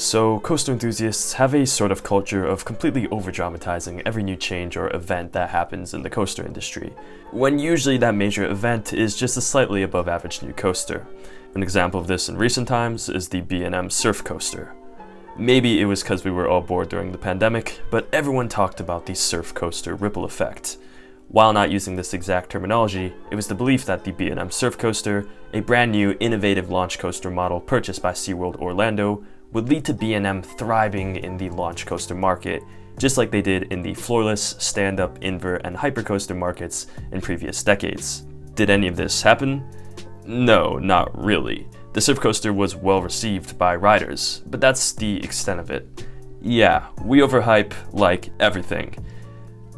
So, coaster enthusiasts have a sort of culture of completely over-dramatizing every new change or event that happens in the coaster industry, when usually that major event is just a slightly above average new coaster. An example of this in recent times is the B&M Surf Coaster. Maybe it was because we were all bored during the pandemic, but everyone talked about the surf coaster ripple effect. While not using this exact terminology, it was the belief that the B&M Surf Coaster, a brand new innovative launch coaster model purchased by SeaWorld Orlando, would lead to B&M thriving in the launch coaster market, just like they did in the floorless, stand-up, invert, and hypercoaster markets in previous decades. Did any of this happen? No, not really. The surf coaster was well received by riders, but that's the extent of it. Yeah, we overhype like everything.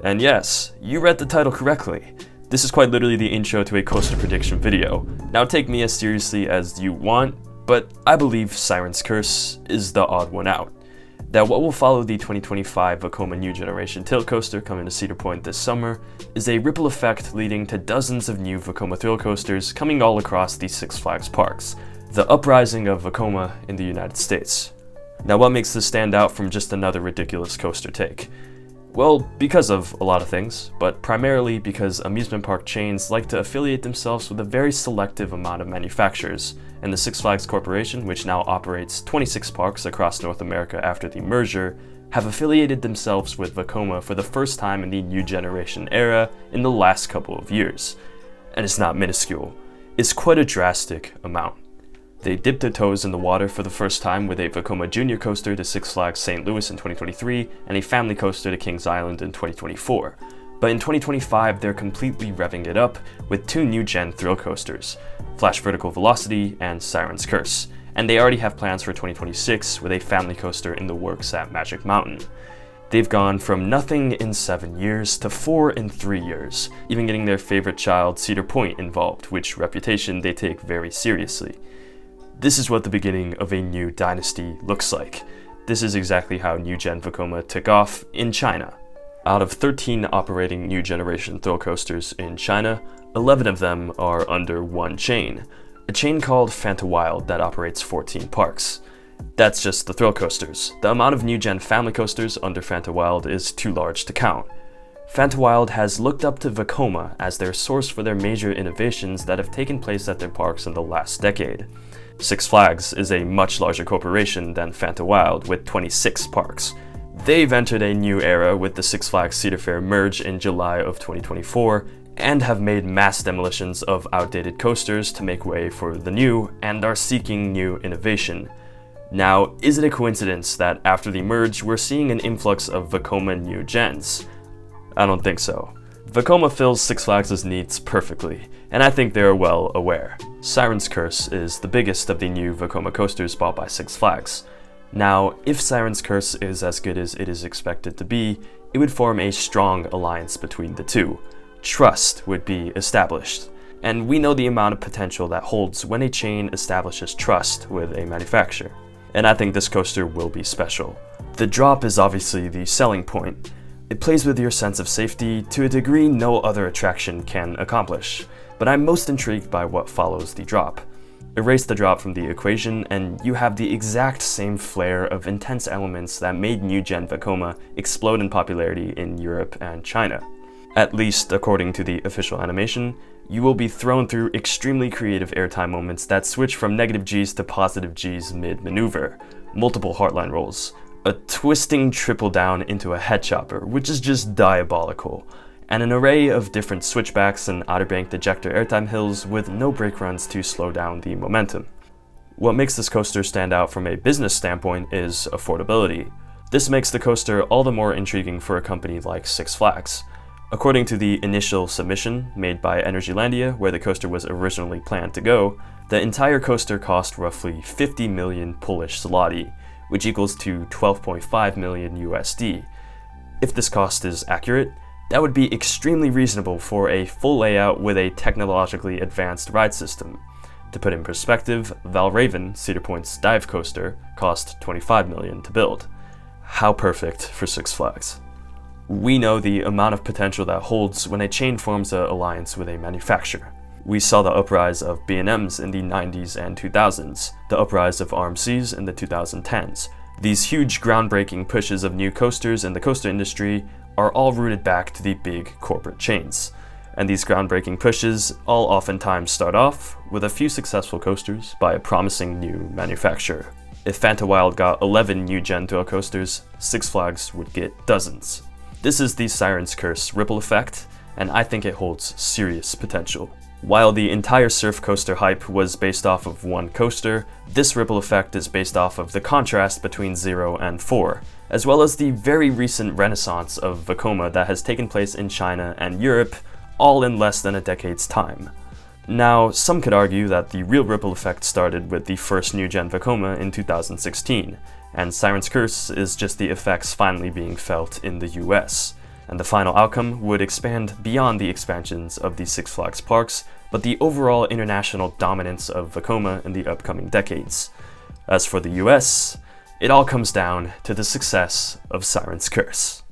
And yes, you read the title correctly. This is quite literally the intro to a coaster prediction video. Now take me as seriously as you want, but I believe Sirens' curse is the odd one out. That what will follow the 2025 Vekoma New Generation Tilt Coaster coming to Cedar Point this summer is a ripple effect leading to dozens of new Vekoma thrill coasters coming all across the Six Flags parks, the uprising of Vekoma in the United States. Now what makes this stand out from just another ridiculous coaster take? Well, because of a lot of things, but primarily because amusement park chains like to affiliate themselves with a very selective amount of manufacturers, and the Six Flags Corporation, which now operates 26 parks across North America after the merger, have affiliated themselves with Vekoma for the first time in the new generation era in the last couple of years. And it's not minuscule, it's quite a drastic amount. They dipped their toes in the water for the first time with a Vekoma Junior coaster to Six Flags St. Louis in 2023 and a family coaster to Kings Island in 2024. But in 2025, they're completely revving it up with two new-gen thrill coasters, Flash Vertical Velocity and Sirens' Curse, and they already have plans for 2026 with a family coaster in the works at Magic Mountain. They've gone from nothing in 7 years to 4 in 3 years, even getting their favorite child Cedar Point involved, which reputation they take very seriously. This is what the beginning of a new dynasty looks like. This is exactly how New Gen Vekoma took off in China. Out of 13 operating new generation thrill coasters in China, 11 of them are under one chain, a chain called Fanta Wild that operates 14 parks. That's just the thrill coasters. The amount of new gen family coasters under Fanta Wild is too large to count. Fanta Wild has looked up to Vekoma as their source for their major innovations that have taken place at their parks in the last decade. Six Flags is a much larger corporation than Fanta Wild with 26 parks. They've entered a new era with the Six Flags Cedar Fair merge in July of 2024 and have made mass demolitions of outdated coasters to make way for the new and are seeking new innovation. Now, is it a coincidence that after the merge we're seeing an influx of Vekoma new gens? I don't think so. Vekoma fills Six Flags' needs perfectly, and I think they are well aware. Sirens' Curse is the biggest of the new Vekoma coasters bought by Six Flags. Now, if Sirens' Curse is as good as it is expected to be, it would form a strong alliance between the two. Trust would be established, and we know the amount of potential that holds when a chain establishes trust with a manufacturer. And I think this coaster will be special. The drop is obviously the selling point. It plays with your sense of safety to a degree no other attraction can accomplish, but I'm most intrigued by what follows the drop. Erase the drop from the equation and you have the exact same flair of intense elements that made New Gen Vekoma explode in popularity in Europe and China. At least according to the official animation, you will be thrown through extremely creative airtime moments that switch from negative Gs to positive Gs mid-maneuver, multiple heartline rolls, a twisting triple down into a head chopper, which is just diabolical, and an array of different switchbacks and Outer Bank ejector airtime hills with no brake runs to slow down the momentum. What makes this coaster stand out from a business standpoint is affordability. This makes the coaster all the more intriguing for a company like Six Flags. According to the initial submission made by Energylandia, where the coaster was originally planned to go, the entire coaster cost roughly 50 million Polish zloty, which equals to 12.5 million USD. If this cost is accurate, that would be extremely reasonable for a full layout with a technologically advanced ride system. To put in perspective, Valraven, Cedar Point's dive coaster, cost 25 million to build. How perfect for Six Flags. We know the amount of potential that holds when a chain forms an alliance with a manufacturer. We saw the uprise of B&Ms in the 90s and 2000s, the uprise of RMCs in the 2010s, These huge groundbreaking pushes of new coasters in the coaster industry are all rooted back to the big corporate chains. And these groundbreaking pushes all oftentimes start off with a few successful coasters by a promising new manufacturer. If Fanta Wild got 11 new Gen thrill coasters, Six Flags would get dozens. This is the Sirens Curse ripple effect, and I think it holds serious potential. While the entire surf coaster hype was based off of one coaster, this ripple effect is based off of the contrast between 0 and 4, as well as the very recent renaissance of Vekoma that has taken place in China and Europe, all in less than a decade's time. Now, some could argue that the real ripple effect started with the first new gen Vekoma in 2016, and Sirens Curse is just the effects finally being felt in the US. And the final outcome would expand beyond the expansions of the Six Flags parks, but the overall international dominance of Vekoma in the upcoming decades. As for the US, it all comes down to the success of Sirens Curse.